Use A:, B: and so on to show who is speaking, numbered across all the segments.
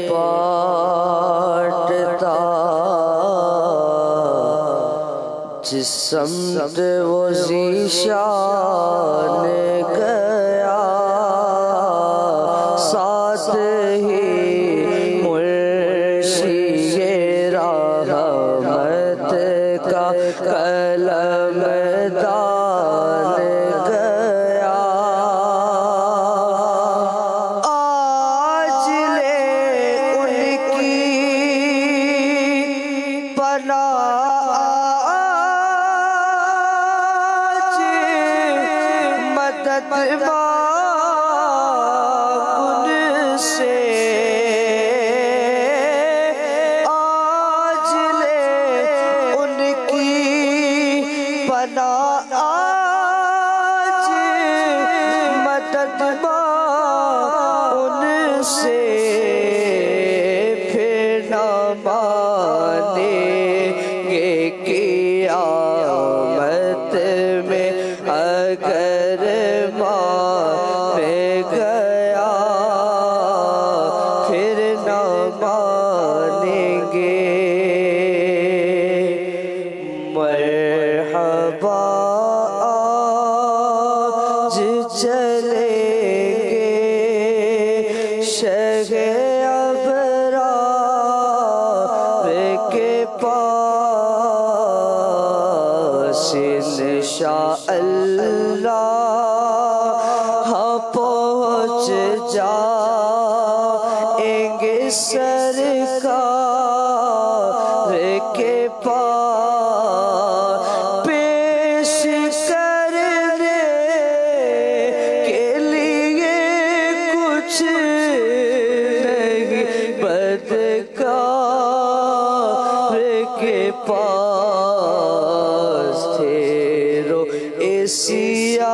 A: پاٹتا جس سمت وہ ذیشان گیا ساتھ ہی مرشی رحمت کا قلم دان گیا آج لے ان کی پناہ آج مدد مانگ ان سے آج لے ان کی پناہ آج مدد مانگ ان سے پھر نہ مانیں گے قیامت میں اگر مان گیا پھر نہ مانیں گے مرحبا آج چلیں گے شہ ابرار کے پاس انشاءاللہ پہنچ جائیں گے سرکار کے پاس پیش کرنے کے لیے کچھ نہیں بدکار کے پاس تھے رو سیاہ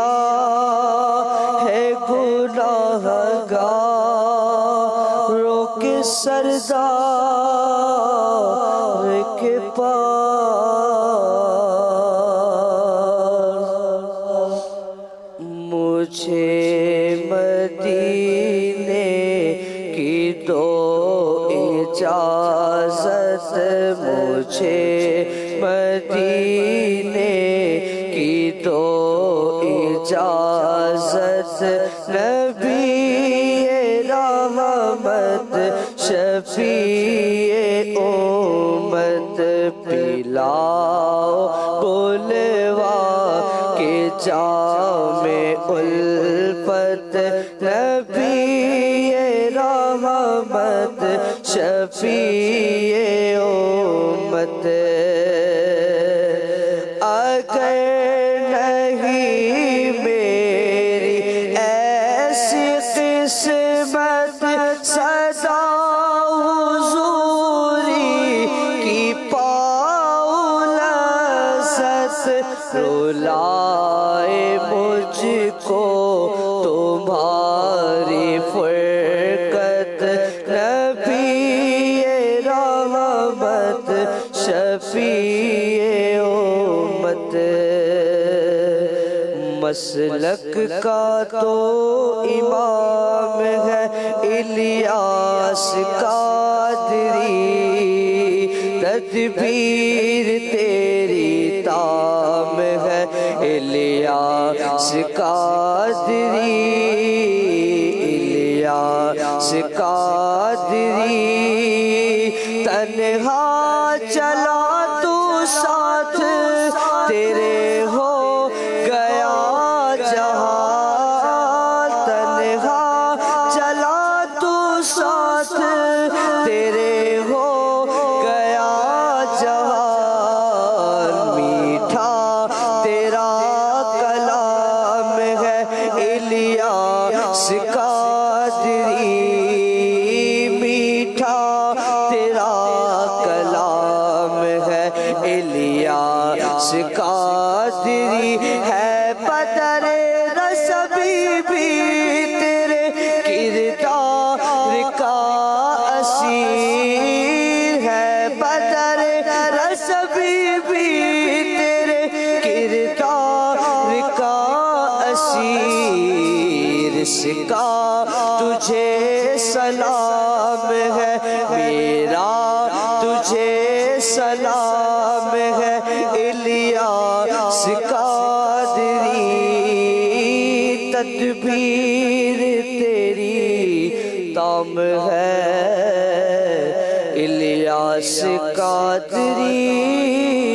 A: ہے گناہ گاروں کے سردار کے پاس مجھے مدینے کی دو اجازت مجھے مدینے کی دو اجازت نبی رحمت شفیع امت پلاؤ بلوا کے جام الفت نبی رحمت شفیع امت اگر نہیں میری ایسی قسمت صدا حضوری کی پاؤں لذت رلائے مجھ کو تمہاری فرقت نبی رحمت شفیع امت مسلک کا تو امام ہے الیاس قادری تدبیر تیری تام ہے الیاس قادری الیاس قادری تنہا چلا تو ساتھ تیرے ہو گیا جہاں تنہا چلا تو ساتھ تیرے ہو گیا جہاں میٹھا تیرا کلام ہے الیاس قادری میٹھا تیرا کلام تجھے سلام ہے، میرا تجھے سلام ہے، الیاس قادری تدبیر تیری تام ہے، الیاس قادری